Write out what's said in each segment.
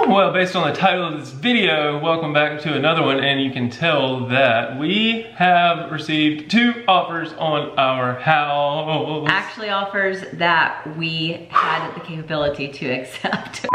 Well, based on the title of this video, welcome back to another one, and you can tell that we have received 2 offers on our house. Actually, offers that we had the capability to accept.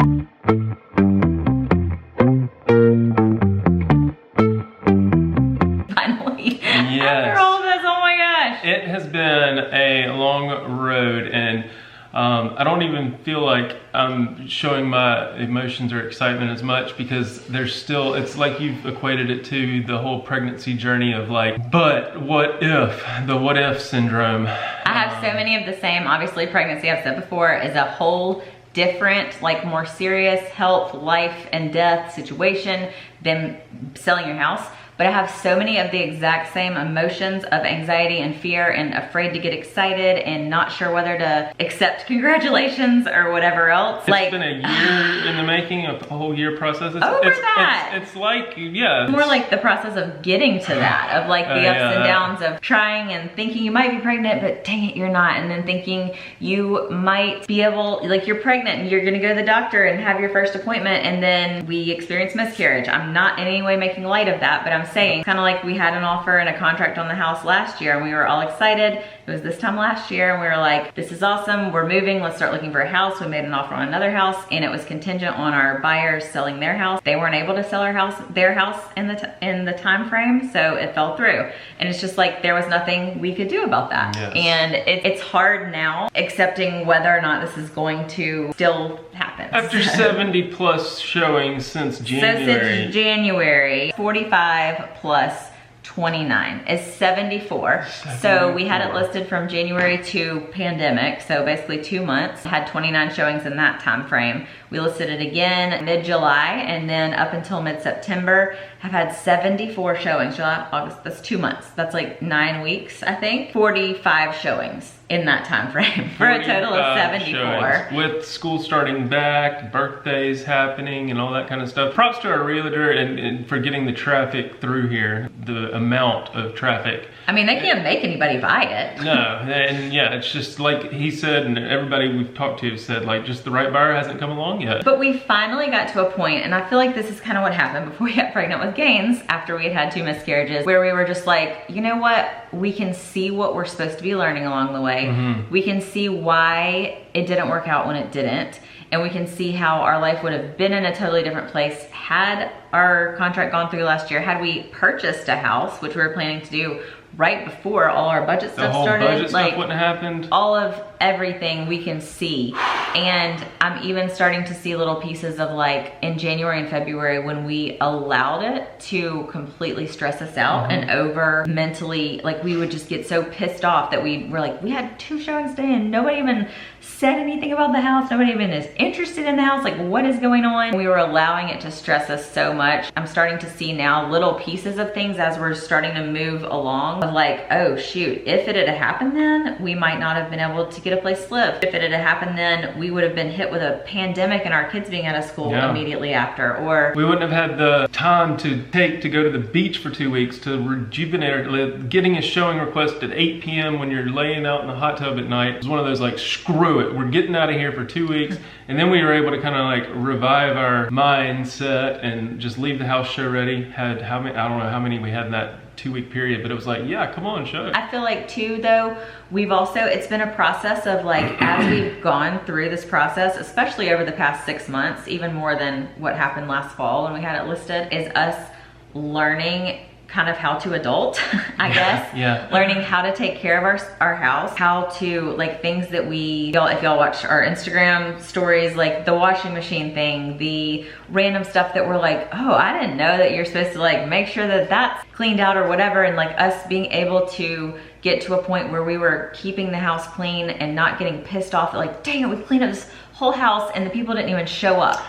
Finally. Yes. After all of this, oh my gosh. It has been a long road, and I don't even feel like I'm showing my emotions or excitement as much, because there's still, it's like you've equated it to the whole pregnancy journey of like, but what if, the what if syndrome. I have so many of the same. Obviously, pregnancy, I've said before, is a whole different, like more serious health, life and death situation than selling your house. But I have so many of the exact same emotions of anxiety and fear and afraid to get excited and not sure whether to accept congratulations or whatever else. It's been a year in the making, a whole year process. It's like, yeah. More like the process of getting to that, of like the ups and downs of trying and thinking you might be pregnant, but dang it, you're not. And then thinking you might be able, like you're pregnant and you're gonna go to the doctor and have your first appointment, and then we experience miscarriage. I'm not in any way making light of that, but I'm saying, kind of like we had an offer and a contract on the house last year and we were all excited. It was this time last year and we were like, this is awesome, we're moving, let's start looking for a house. We made an offer on another house and it was contingent on our buyers selling their house. They weren't able to sell their house in the time frame, so it fell through. And it's just like there was nothing we could do about that. Yes. And it's hard now accepting whether or not this is going to still happen. After 70 plus showings since January. So since January, 45 plus 29 is 74. So we had it listed from January to pandemic, so basically 2 months. Had 29 showings in that time frame. We listed it again mid-July, and then up until mid-September have had 74 showings. July, August, that's 2 months. That's like 9 weeks, I think. 45 showings in that time frame for a total of 74. Showings. With school starting back, birthdays happening, and all that kind of stuff. Props to our realtor and for getting the traffic through here, the amount of traffic. I mean, they can't make anybody buy it. No, and yeah, it's just like he said, and everybody we've talked to said, like, just the right buyer hasn't come along yet. But we finally got to a point, and I feel like this is kind of what happened before we got pregnant with Gaines, after we had had 2 miscarriages, where we were just like, you know what? We can see what we're supposed to be learning along the way. Mm-hmm. We can see why it didn't work out when it didn't. And we can see how our life would have been in a totally different place had our contract gone through last year, had we purchased a house, which we were planning to do right before all our budget stuff started. Budget stuff wouldn't have happened. All of everything we can see. And I'm even starting to see little pieces of, like, in January and February when we allowed it to completely stress us out and over mentally, like we would just get so pissed off that we were like, we had 2 showings today and nobody even said anything about the house. Nobody even is interested in the house. Like, what is going on? We were allowing it to stress us so much. I'm starting to see now little pieces of things as we're starting to move along of like, oh shoot, if it had happened then, we might not have been able to get a place to live. If it had happened then, we would have been hit with a pandemic and our kids being out of school immediately after, or we wouldn't have had the time to take to go to the beach for 2 weeks to rejuvenate. Getting a showing request at 8 p.m. when you're laying out in the hot tub at night was one of those like, screw it, we're getting out of here for 2 weeks. And then we were able to kind of like revive our mindset and just leave the house show ready. Had how many, I don't know how many we had in that 2-week period, but it was like, yeah, come on, show it. I feel like too, though, we've also, it's been a process of like, as we've gone through this process, especially over the past 6 months, even more than what happened last fall when we had it listed, is us learning kind of how to adult, I guess. Yeah. Learning how to take care of our house, how to, like, things that if y'all watch our Instagram stories, like the washing machine thing, the random stuff that we're like, oh, I didn't know that you're supposed to like make sure that that's cleaned out or whatever. And like us being able to get to a point where we were keeping the house clean and not getting pissed off that like, dang it, we cleaned up this whole house and the people didn't even show up.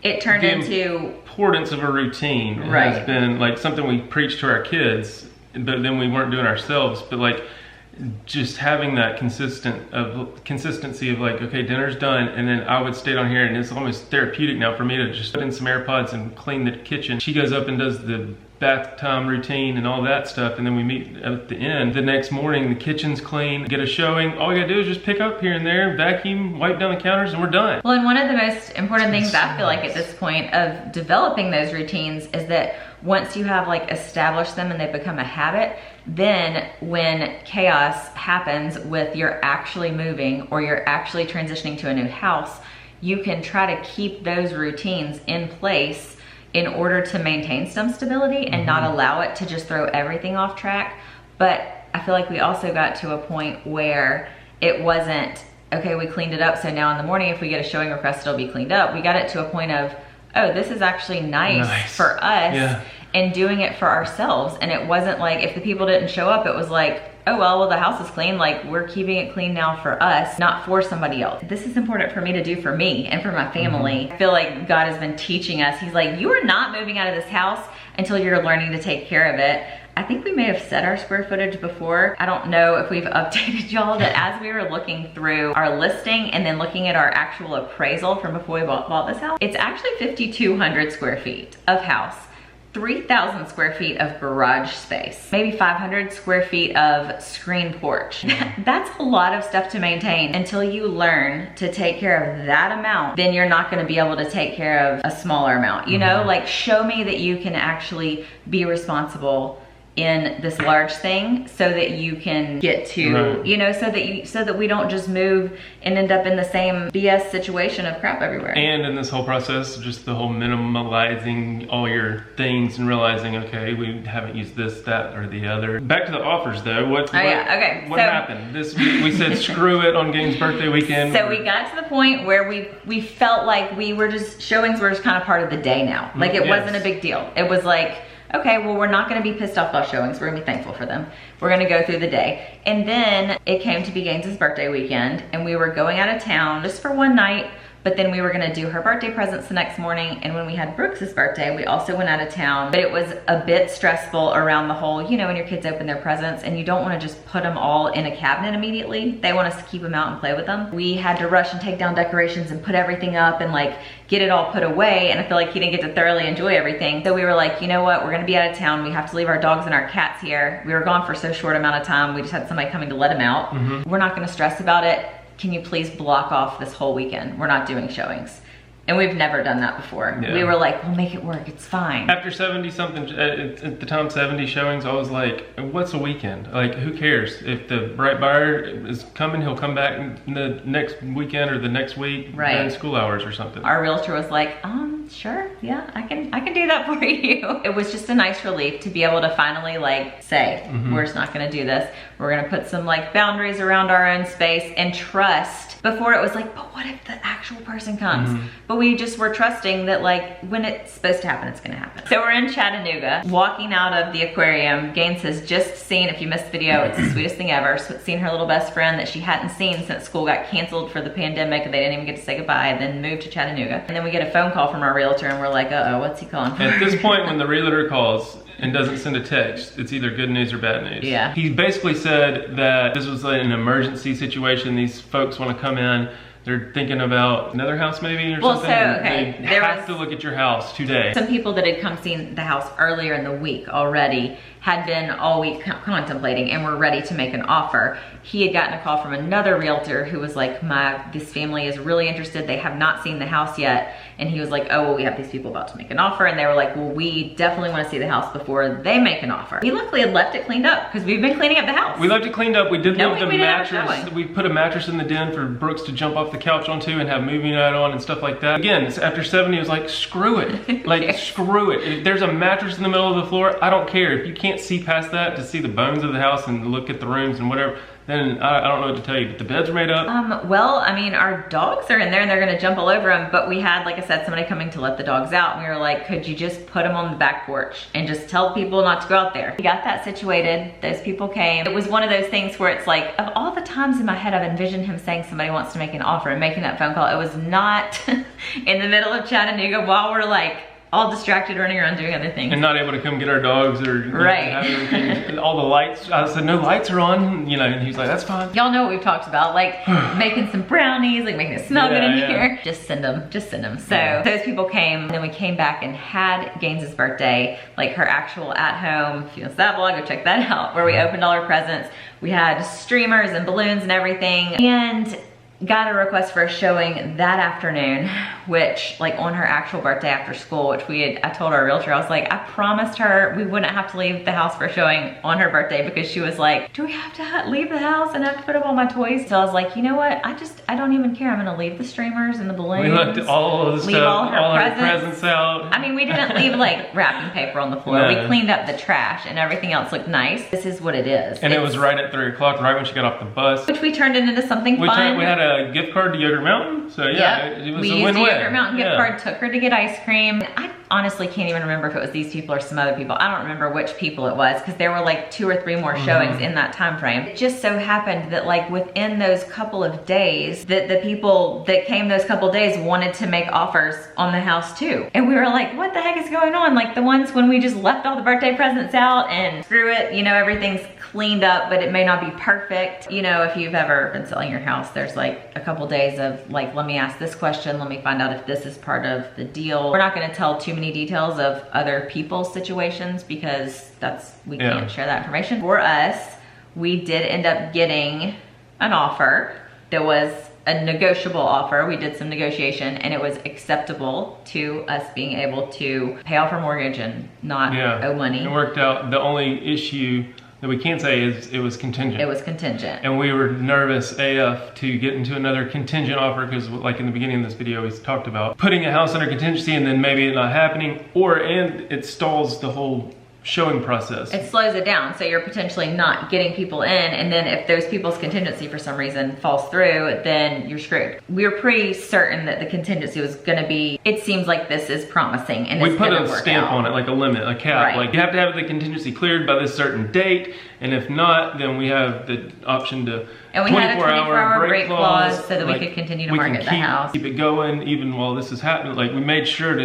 It turned into importance of a routine. It has been like something we preach to our kids, but then we weren't doing ourselves. But like just having that consistency of like, okay, dinner's done, and then I would stay down here, and it's almost therapeutic now for me to just put in some AirPods and clean the kitchen. She goes up and does the bath time routine and all that stuff, and then we meet at the end. The next morning, the kitchen's clean, get a showing. All we gotta do is just pick up here and there, vacuum, wipe down the counters, and we're done. Well, and one of the most important things I feel like at this point of developing those routines is that once you have like established them and they become a habit, then when chaos happens with you're actually moving or you're actually transitioning to a new house, you can try to keep those routines in place in order to maintain some stability and not allow it to just throw everything off track. But I feel like we also got to a point where it wasn't, okay, we cleaned it up, so now in the morning if we get a showing request, it'll be cleaned up. We got it to a point of, oh, this is actually nice for us, and doing it for ourselves. And it wasn't like, if the people didn't show up, it was like, oh, well, the house is clean. Like, we're keeping it clean now for us, not for somebody else. This is important for me to do for me and for my family. I feel like God has been teaching us. He's like, you are not moving out of this house until you're learning to take care of it. I think we may have set our square footage before. I don't know if we've updated y'all, that as we were looking through our listing and then looking at our actual appraisal from before we bought this house, it's actually 5,200 square feet of house, 3,000 square feet of garage space, maybe 500 square feet of screen porch. That's a lot of stuff to maintain. Until you learn to take care of that amount, then you're not gonna be able to take care of a smaller amount. You know, like, show me that you can actually be responsible in this large thing so that you can get to, you know, so that we don't just move and end up in the same BS situation of crap everywhere. And in this whole process, just the whole minimalizing all your things and realizing, okay, we haven't used this, that, or the other. Back to the offers though. What happened? We said screw it on Gaines' birthday weekend. So we got to the point where we felt like we were just, showings were just kind of part of the day now. Like, it wasn't a big deal. It was like, okay, well, we're not gonna be pissed off about showings. We're gonna be thankful for them. We're gonna go through the day. And then it came to be Gaines' birthday weekend, and we were going out of town just for one night, but then we were gonna do her birthday presents the next morning. And when we had Brooks's birthday, we also went out of town. But it was a bit stressful around the whole, you know, when your kids open their presents and you don't wanna just put them all in a cabinet immediately. They want us to keep them out and play with them. We had to rush and take down decorations and put everything up and like get it all put away. And I feel like he didn't get to thoroughly enjoy everything. So we were like, you know what, we're gonna be out of town. We have to leave our dogs and our cats here. We were gone for so short amount of time. We just had somebody coming to let them out. We're not gonna stress about it. Can you please block off this whole weekend? We're not doing showings. And we've never done that before. We were like, we'll make it work, it's fine. After 70 something, at the time 70 showings, I was like, what's a weekend? Like, who cares? If the right buyer is coming, he'll come back in the next weekend or the next week during school hours or something. Our realtor was like, sure, yeah, I can do that for you. It was just a nice relief to be able to finally like say, we're just not gonna do this. We're gonna put some like boundaries around our own space and trust. Before it was like, but what if the actual person comes? But we just were trusting that like when it's supposed to happen, it's gonna happen. So we're in Chattanooga, walking out of the aquarium. Gaines has just seen, if you missed the video, it's the sweetest thing ever, seen her little best friend that she hadn't seen since school got canceled for the pandemic and they didn't even get to say goodbye, then moved to Chattanooga. And then we get a phone call from our realtor and we're like, uh-oh, what's he calling for? At this point, when the realtor calls and doesn't send a text, it's either good news or bad news. Yeah. He basically said that this was like an emergency situation. These folks want to come in. They're thinking about another house maybe or something. So, okay. They have to look at your house today. Some people that had come seen the house earlier in the week already had been all week contemplating and were ready to make an offer. He had gotten a call from another realtor who was like, this family is really interested. They have not seen the house yet. And he was like, oh, well, we have these people about to make an offer. And they were like, well, we definitely want to see the house before they make an offer. We luckily had left it cleaned up because we've been cleaning up the house. We left it cleaned up. We did leave the mattress. We put a mattress in the den for Brooks to jump off the couch onto and have movie night on and stuff like that. Again, after 70, it was like, screw it. Like, screw it. If there's a mattress in the middle of the floor, I don't care. If you can't see past that to see the bones of the house and look at the rooms and whatever, then I don't know what to tell you, but the beds are made up. Well, I mean, our dogs are in there and they're gonna jump all over them, but we had, like I said, somebody coming to let the dogs out. And we were like, could you just put them on the back porch and just tell people not to go out there? We got that situated, those people came. It was one of those things where it's like, of all the times in my head I've envisioned him saying somebody wants to make an offer and making that phone call, it was not in the middle of Chattanooga while we're like all distracted running around doing other things. And not able to come get our dogs or Right. have everything. All the lights, I said, no lights are on, you know, and he's like, that's fine. Y'all know what we've talked about, like making some brownies, like making it smell good in Yeah. here. Just send them. So those people came, and then we came back and had Gaines's birthday, like her actual at home. If you missed that vlog, go check that out, where we opened all her presents. We had streamers and balloons and everything, and got a request for a showing that afternoon, which like on her actual birthday after school, which I told our realtor, I was like, I promised her we wouldn't have to leave the house for a showing on her birthday, because she was like, do we have to leave the house and have to put up all my toys? So I was like, you know what? I don't even care. I'm gonna leave the streamers and the balloons. We left all of the leave stuff, all her presents out. I mean, we didn't leave like wrapping paper on the floor. No. We cleaned up the trash and everything else looked nice. This is what it is. And it was right at 3 o'clock, right when she got off the bus. Which we turned into something fun. We had a gift card to Yogurt Mountain, so yeah, Yep. it was we a used win-win. the Yogurt Mountain gift card, took her to get ice cream. I honestly can't even remember if it was these people or some other people. I don't remember which people it was, because there were like 2 or 3 more showings in that time frame. It just so happened that like within those couple of days, that the people that came those couple of days wanted to make offers on the house too. And we were like, what the heck is going on? Like the ones when we just left all the birthday presents out and screw it, you know, everything's cleaned up, but it may not be perfect. You know, if you've ever been selling your house, there's like a couple days of like, let me ask this question, let me find out if this is part of the deal. We're not gonna tell too many details of other people's situations, because we can't share that information. For us, we did end up getting an offer that was a negotiable offer. We did some negotiation, and it was acceptable to us being able to pay off our mortgage and not owe money. It worked out. The only issue that we can say is it was contingent. It was contingent. And we were nervous AF to get into another contingent offer, because like in the beginning of this video, we talked about putting a house under contingency and then maybe it not happening, and it stalls the whole showing process. It slows it down, so you're potentially not getting people in, and then if those people's contingency for some reason falls through, then you're screwed. We were pretty certain that the contingency was gonna be, it seems like this is promising, and we put a stamp on it, like a limit, a cap. Right. Like you have to have the contingency cleared by this certain date, and if not, then we have the option to and we had a 24-hour break clause so that we could continue to market the house. Keep it going even while this is happening. Like we made sure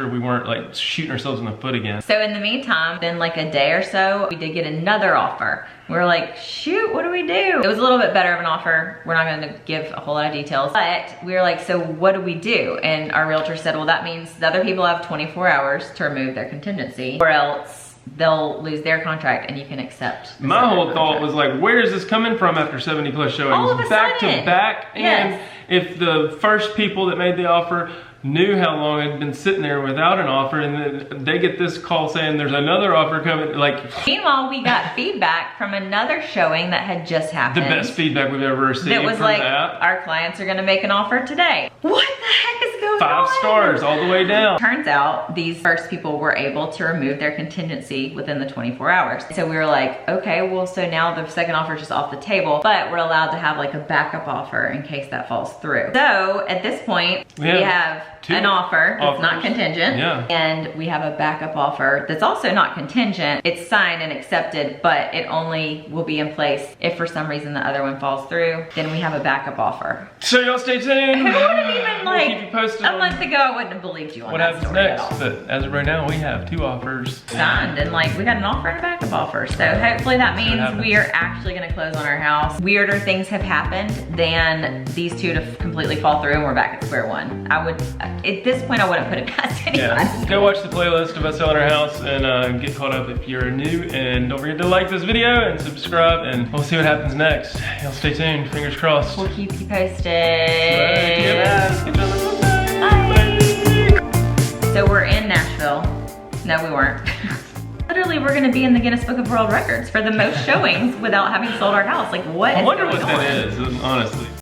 we weren't like shooting ourselves in the foot again. So in the meantime, then like a day or so, we did get another offer. We were like, shoot, what do we do? It was a little bit better of an offer. We're not gonna give a whole lot of details, but we were like, so what do we do? And our realtor said, well, that means the other people have 24 hours to remove their contingency, or else they'll lose their contract and you can accept. My whole thought was like, where is this coming from after 70 plus showings? All of a back sudden. to back. Yes. And if the first people that made the offer knew how long it had been sitting there without an offer, and then they get this call saying there's another offer coming, like. Meanwhile, we got feedback from another showing that had just happened. The best feedback we've ever received. That was from like, that. our clients are gonna make an offer today. What the heck is going on? 5 stars all the way down. Turns out these first people were able to remove their contingency within the 24 hours. So we were like, okay, well, so now the second offer is just off the table, but we're allowed to have like a backup offer in case that falls through. So at this point, we have an offer that's not contingent, and we have a backup offer that's also not contingent. It's signed and accepted, but it only will be in place if for some reason the other one falls through. Then we have a backup offer. So y'all stay tuned. Who would have even like, keep you posted a month ago, I wouldn't have believed you on what that happens story next. at all. But as of right now, we have 2 offers Signed, and like we got an offer and a backup offer. So hopefully that means we are actually gonna close on our house. Weirder things have happened than these two to completely fall through and we're back at square one. I would, at this point, I wouldn't put it past anyone. Yeah. Go watch the playlist of us selling our house and get caught up if you're new. And don't forget to like this video and subscribe, and we'll see what happens next. Y'all stay tuned, fingers crossed. We'll keep you posted. Right, Bye. So we're in Nashville. No, we weren't. Literally, we're gonna be in the Guinness Book of World Records for the most showings without having sold our house. Like, what is going on? I wonder what that is, honestly.